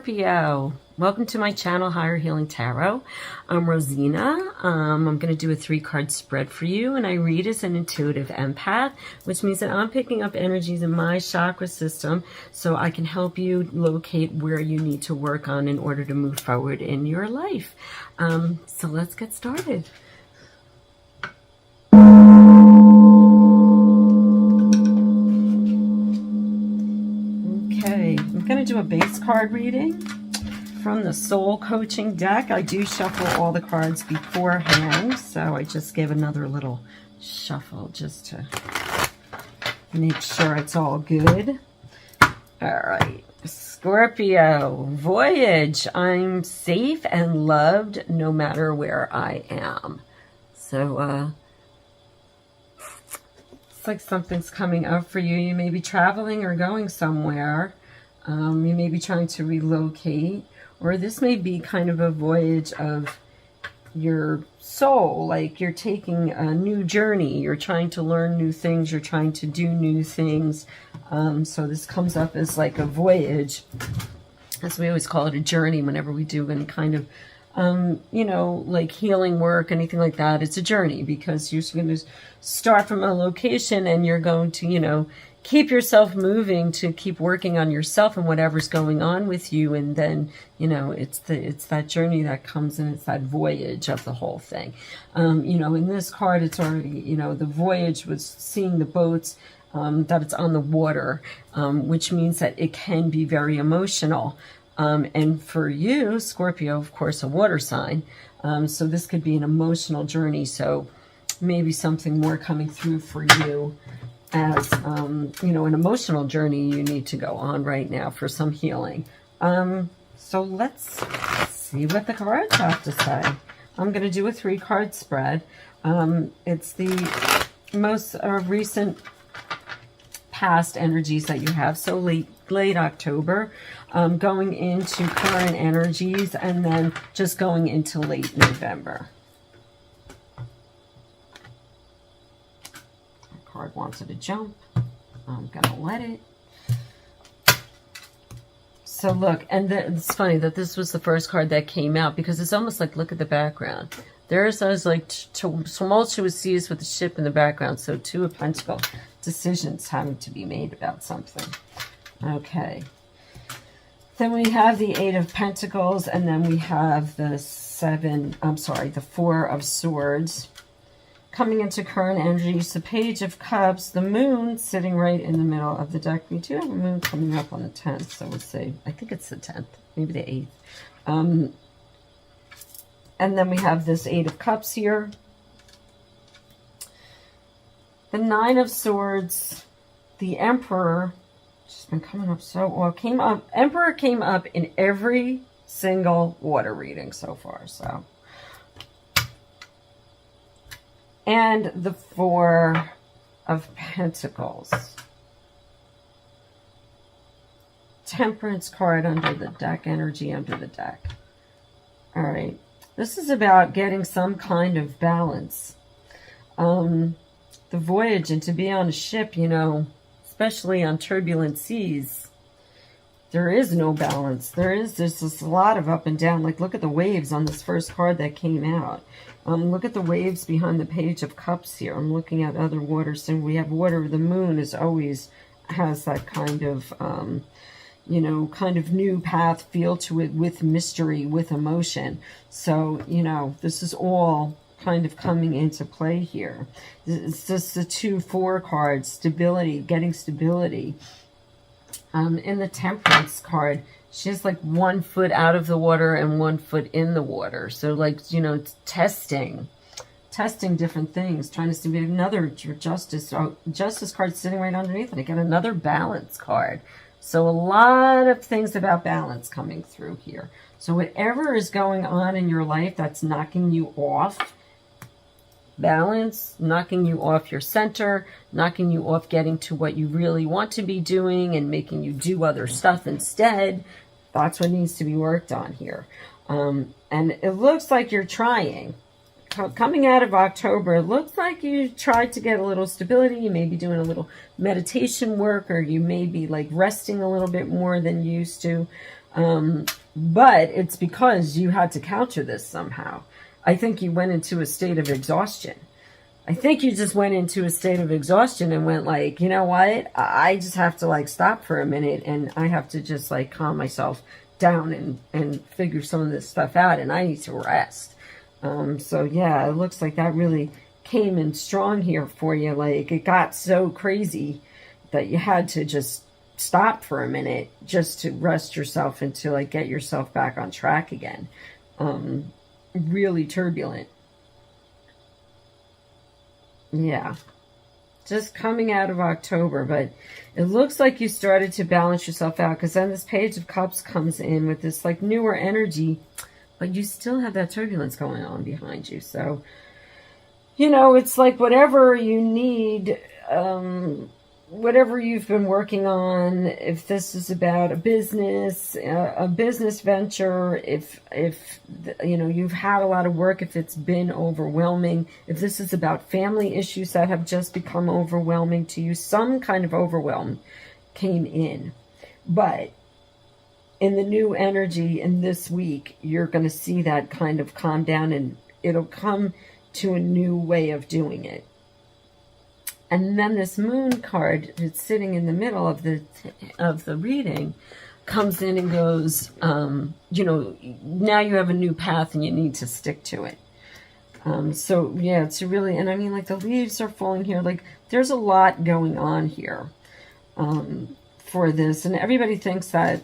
Scorpio, welcome to my channel, Higher Healing Tarot. I'm Rosina. I'm going to do a 3-card spread for you, and I read as an intuitive empath, which means that I'm picking up energies in my chakra system so I can help you locate where you need to work on in order to move forward in your life. So let's get started. I'm going to do a base card reading from the Soul Coaching deck. I do shuffle all the cards beforehand, so I just give another little shuffle just to make sure it's all good. All right, Scorpio, voyage. I'm safe and loved no matter where I am. So, it's like something's coming up for you. You may be traveling or going somewhere. You may be trying to relocate, or this may be kind of a voyage of your soul, like you're taking a new journey, you're trying to learn new things, you're trying to do new things. So this comes up as like a voyage, as we always call it, a journey whenever we do any kind of you know, like healing work, anything like that. It's a journey because you're going to start from a location and you're going to, you know, keep yourself moving to keep working on yourself and whatever's going on with you. And then, you know, it's that journey that comes in. It's that voyage of the whole thing. You know, in this card, it's already, you know, the voyage was seeing the boats, that it's on the water, which means that it can be very emotional. And for you, Scorpio, of course, a water sign. So this could be an emotional journey. So maybe something more coming through for you as, you know, an emotional journey you need to go on right now for some healing. So let's see what the cards have to say. I'm going to do a 3-card spread. It's the most recent past energies that you have. So late October, going into current energies, and then just going into late November. The card wanted to jump. I'm gonna let it. So look, and it's funny that this was the first card that came out, because it's almost like, look at the background. There's those like tumultuous seas with the ship in the background. So 2 of Pentacles, decisions having to be made about something. Okay. Then we have the 8 of Pentacles, and then we have the 4 of Swords. Coming into current energies, the Page of Cups, the Moon sitting right in the middle of the deck. We do have a Moon coming up on the 10th, so we'll say, I think it's the 10th, maybe the 8th. And then we have this 8 of Cups here. The 9 of Swords, the Emperor, just been coming up so well. Emperor came up in every single water reading so far. So, and the 4 of Pentacles, Temperance card under the deck, energy under the deck. All right, this is about getting some kind of balance. The voyage, and to be on a ship, you know, especially on turbulent seas, there is no balance. There's just a lot of up and down. Like, look at the waves on this first card that came out. Look at the waves behind the Page of Cups here. I'm looking at other waters, and we have water. The moon is always has that kind of, you know, kind of new path feel to it, with mystery, with emotion. So, you know, this is all kind of coming into play here. It's just the 2-4 cards, stability, getting stability. In the Temperance card, she has like 1 foot out of the water and 1 foot in the water. So, like, you know, it's testing different things, trying to see another Justice card sitting right underneath it. Again, another Balance card. So a lot of things about balance coming through here. So whatever is going on in your life that's knocking you off balance, knocking you off your center, knocking you off getting to what you really want to be doing and making you do other stuff instead, that's what needs to be worked on here. And it looks like you're trying. Coming out of October, it looks like you tried to get a little stability. You may be doing a little meditation work, or you may be like resting a little bit more than used to. But it's because you had to counter this somehow. I think you went into a state of exhaustion. I think you just went into a state of exhaustion and went like, you know what? I just have to like stop for a minute, and I have to just like calm myself down and figure some of this stuff out, and I need to rest. So yeah, it looks like that really came in strong here for you. Like it got so crazy that you had to just stop for a minute just to rest yourself and to like get yourself back on track again. Really turbulent. Yeah, just coming out of October, but it looks like you started to balance yourself out, because then this Page of Cups comes in with this like newer energy, but you still have that turbulence going on behind you. So, you know, it's like whatever you need, whatever you've been working on, if this is about a business venture, if you know, you've had a lot of work, if it's been overwhelming, if this is about family issues that have just become overwhelming to you, some kind of overwhelm came in. But in the new energy in this week, you're going to see that kind of calm down, and it'll come to a new way of doing it. And then this Moon card that's sitting in the middle of the reading comes in and goes, you know, now you have a new path and you need to stick to it. So yeah, it's really, and I mean, like the leaves are falling here. Like there's a lot going on here for this. And everybody thinks that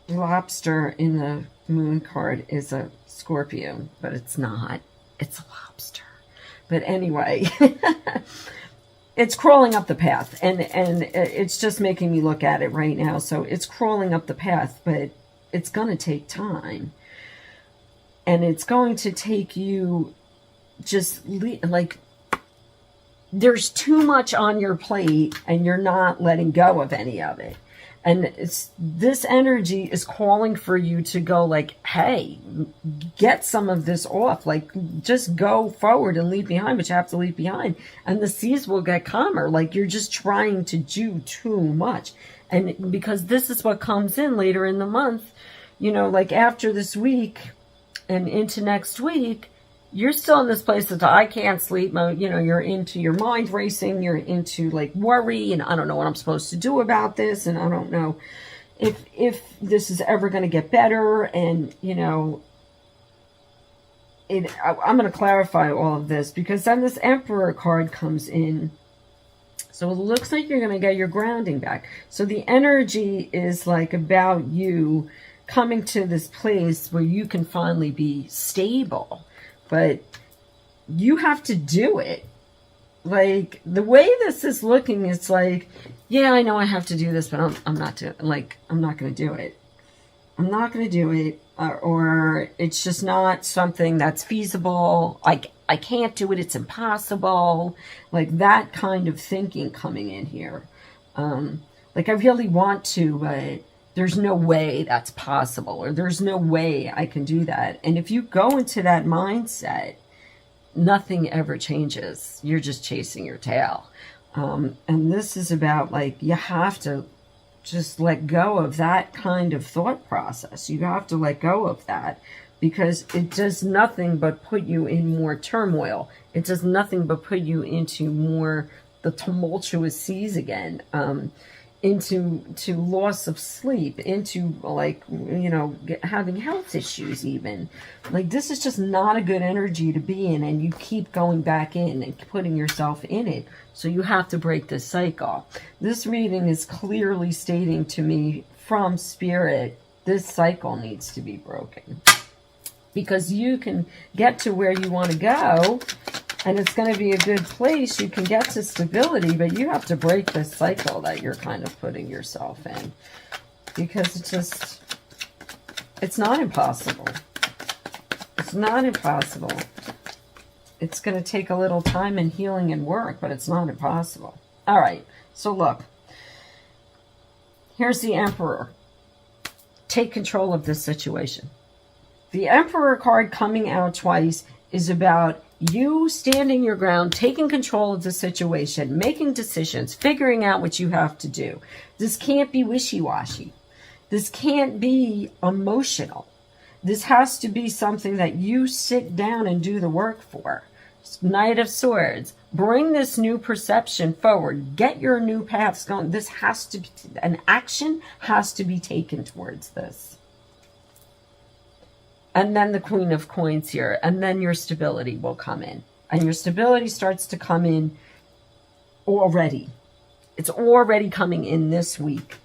lobster in the Moon card is a Scorpio, but it's not. It's a lobster. But anyway, it's crawling up the path, and it's just making me look at it right now. So it's crawling up the path, but it's going to take time. And it's going to take you just like, there's too much on your plate and you're not letting go of any of it. And this energy is calling for you to go like, hey, get some of this off. Like, just go forward and leave behind what you have to leave behind. And the seas will get calmer. Like, you're just trying to do too much. And because this is what comes in later in the month, you know, like after this week and into next week, you're still in this place that I can't sleep. You know, you're into your mind racing. You're into like worry, and I don't know what I'm supposed to do about this, and I don't know if this is ever going to get better. And you know, I'm going to clarify all of this, because then this Emperor card comes in. So it looks like you're going to get your grounding back. So the energy is like about you coming to this place where you can finally be stable. But you have to do it. Like, the way this is looking, it's like, yeah, I know I have to do this, but I'm not going to do it. I'm not going to do it. Or it's just not something that's feasible. I can't do it. It's impossible. Like, that kind of thinking coming in here. Like, I really want to, but there's no way that's possible, or there's no way I can do that. And if you go into that mindset, nothing ever changes. You're just chasing your tail. And this is about like, you have to just let go of that kind of thought process. You have to let go of that, because it does nothing but put you in more turmoil. It does nothing but put you into more the tumultuous seas again. Into loss of sleep, into like, you know, having health issues even. Like, this is just not a good energy to be in, and you keep going back in and putting yourself in it. So you have to break this cycle. This reading is clearly stating to me from Spirit, this cycle needs to be broken. Because you can get to where you want to go, and it's going to be a good place. You can get to stability, but you have to break this cycle that you're kind of putting yourself in. Because it's not impossible. It's not impossible. It's going to take a little time and healing and work, but it's not impossible. All right, so look. Here's the Emperor. Take control of this situation. The Emperor card coming out twice is about you standing your ground, taking control of the situation, making decisions, figuring out what you have to do. This can't be wishy-washy. This can't be emotional. This has to be something that you sit down and do the work for. Knight of Swords. Bring this new perception forward. Get your new paths going. This has to be, an action has to be taken towards this. And then the Queen of Coins here. And then your stability will come in. And your stability starts to come in already. It's already coming in this week.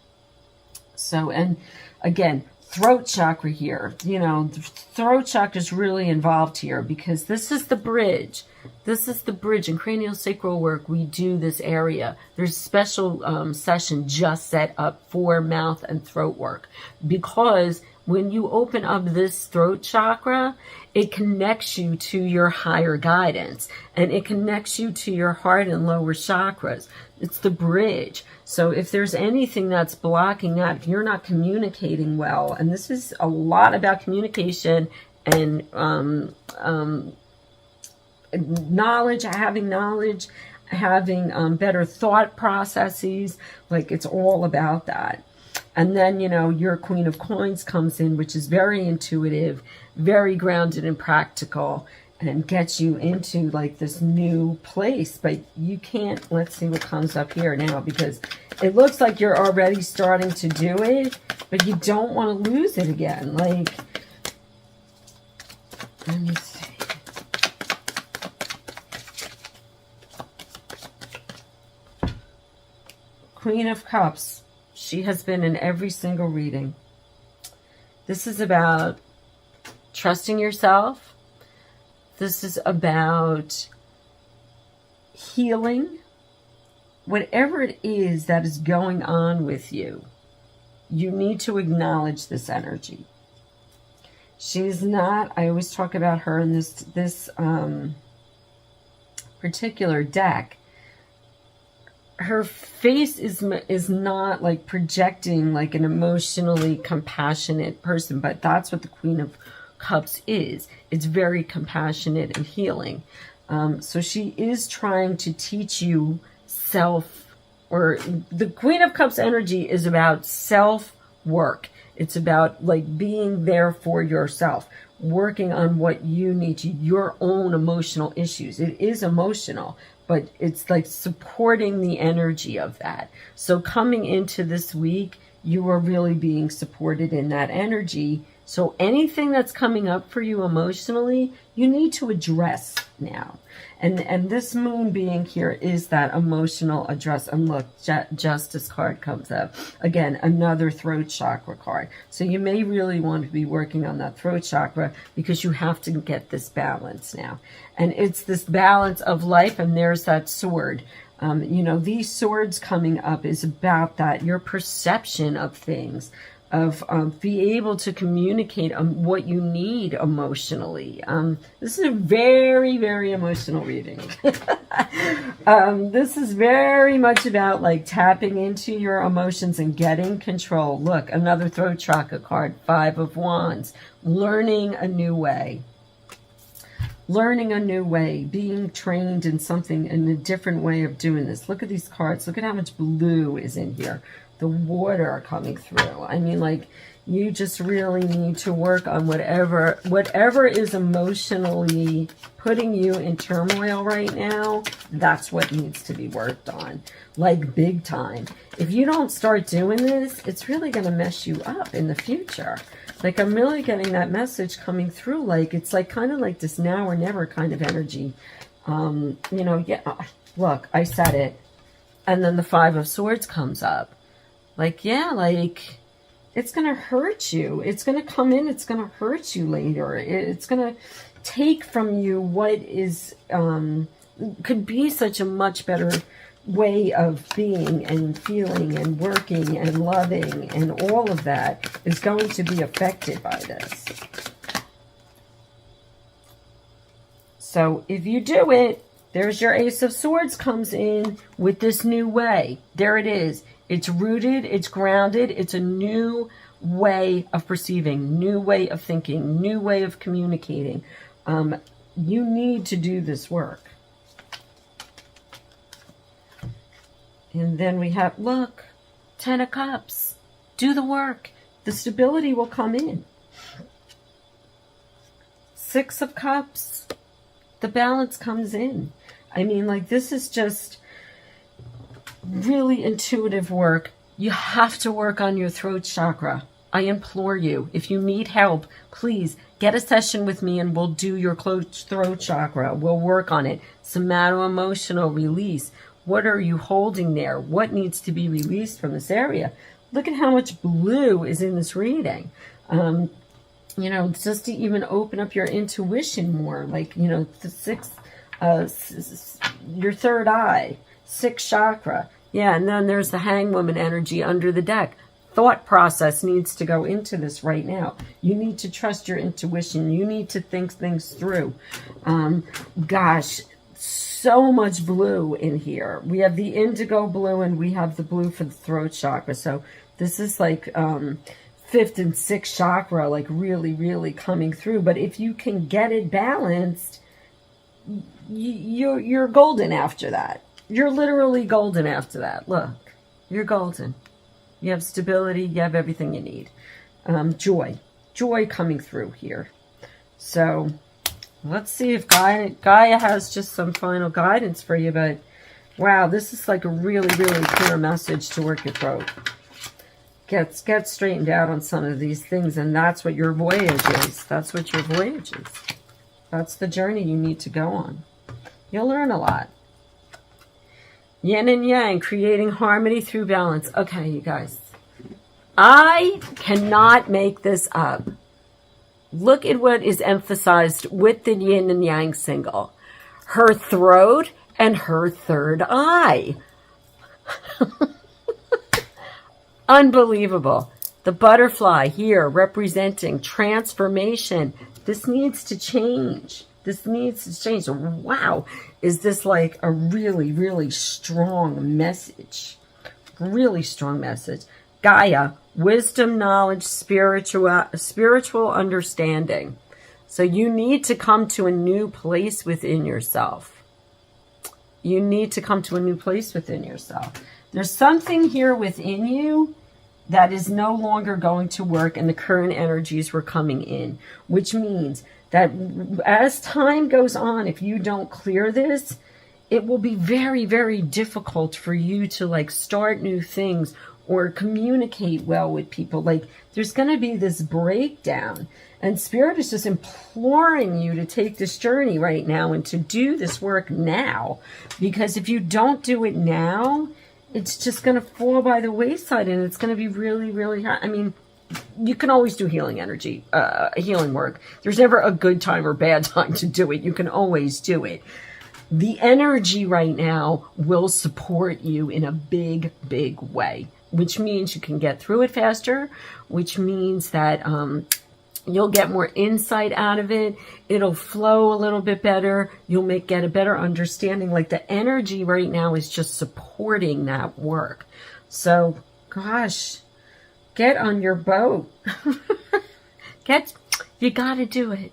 So, and again, throat chakra here. You know, the throat chakra is really involved here because this is the bridge. This is the bridge. In cranial sacral work, we do this area. There's a special session just set up for mouth and throat work, because when you open up this throat chakra, it connects you to your higher guidance, and it connects you to your heart and lower chakras. It's the bridge. So if there's anything that's blocking that, if you're not communicating well, and this is a lot about communication and knowledge, having better thought processes, like it's all about that. And then, you know, your Queen of Coins comes in, which is very intuitive, very grounded and practical, and gets you into like this new place. But you can't, let's see what comes up here now, because it looks like you're already starting to do it, but you don't want to lose it again. Like, let me see. Queen of Cups. She has been in every single reading. This is about trusting yourself. This is about healing. Whatever it is that is going on with you, you need to acknowledge this energy. She's not, I always talk about her in this particular deck. Her face is not like projecting like an emotionally compassionate person, but that's what the Queen of Cups is. It's very compassionate and healing. So she is trying to teach you or the Queen of Cups energy is about self-work. It's about like being there for yourself, working on what you need to, your own emotional issues. It is emotional, but it's like supporting the energy of that. So coming into this week, you are really being supported in that energy. So anything that's coming up for you emotionally, you need to address now. And this moon being here is that emotional address. And look, Justice card comes up. Again, another throat chakra card. So you may really want to be working on that throat chakra, because you have to get this balance now. And it's this balance of life, and there's that sword. You know, these swords coming up is about that, your perception of things, of be able to communicate what you need emotionally. This is a very, very emotional reading. This is very much about like tapping into your emotions and getting control. Look, another throat chakra card, 5 of Wands, learning a new way. Learning a new way, being trained in something, in a different way of doing this. Look at these cards. Look at how much blue is in here. The water coming through. I mean, like, you just really need to work on whatever is emotionally putting you in turmoil right now. That's what needs to be worked on, like big time. If you don't start doing this, it's really going to mess you up in the future. Like, I'm really getting that message coming through. Like, it's like kind of like this now or never kind of energy. You know, yeah, look, I said it. And then the 5 of Swords comes up. Like, yeah, like, it's going to hurt you. It's going to come in. It's going to hurt you later. It's going to take from you what is, could be such a much better way of being and feeling and working and loving, and all of that is going to be affected by this. So if you do it, there's your Ace of Swords comes in with this new way. There it is. It's rooted, it's grounded, it's a new way of perceiving, new way of thinking, new way of communicating. You need to do this work. And then we have, look, 10 of Cups. Do the work. The stability will come in. 6 of Cups, the balance comes in. I mean, like, this is just really intuitive work. You have to work on your throat chakra. I implore you, if you need help, please get a session with me and we'll do your throat chakra. We'll work on it. Somato-emotional release. What are you holding there? What needs to be released from this area? Look at how much blue is in this reading. You know, just to even open up your intuition more, like, you know, your third eye, 6th chakra. Yeah, and then there's the hangwoman energy under the deck. Thought process needs to go into this right now. You need to trust your intuition. You need to think things through. Gosh, so much blue in here. We have the indigo blue and we have the blue for the throat chakra. So this is like 5th and 6th chakra, like really coming through. But if you can get it balanced, you're golden after that. You're literally golden after that. Look, you're golden. You have stability. You have everything you need. Joy coming through here. So let's see if Gaia has just some final guidance for you. But wow, this is like a really clear message to work your throat. Get straightened out on some of these things, and that's what your voyage is. That's what your voyage is. That's the journey you need to go on. You'll learn a lot. Yin and yang, creating harmony through balance. Okay, you guys. I cannot make this up. Look at what is emphasized with the yin and yang single. Her throat and her third eye. Unbelievable. The butterfly here representing transformation. This needs to change. This needs to change. Wow. Is this like a really strong message? Really strong message. Gaia, wisdom, knowledge, spiritual understanding. So you need to come to a new place within yourself. You need to come to a new place within yourself. There's something here within you that is no longer going to work, and the current energies were coming in, which means that as time goes on, if you don't clear this, it will be very difficult for you to like start new things or communicate well with people. Like, there's going to be this breakdown, and Spirit is just imploring you to take this journey right now and to do this work now, because if you don't do it now, it's just going to fall by the wayside, and it's going to be really hard. I mean, you can always do healing energy, healing work. There's never a good time or bad time to do it. You can always do it. The energy right now will support you in a big way, which means you can get through it faster, which means that you'll get more insight out of it. It'll flow a little bit better. You'll get a better understanding. Like, the energy right now is just supporting that work. So, gosh, get on your boat. You got to do it.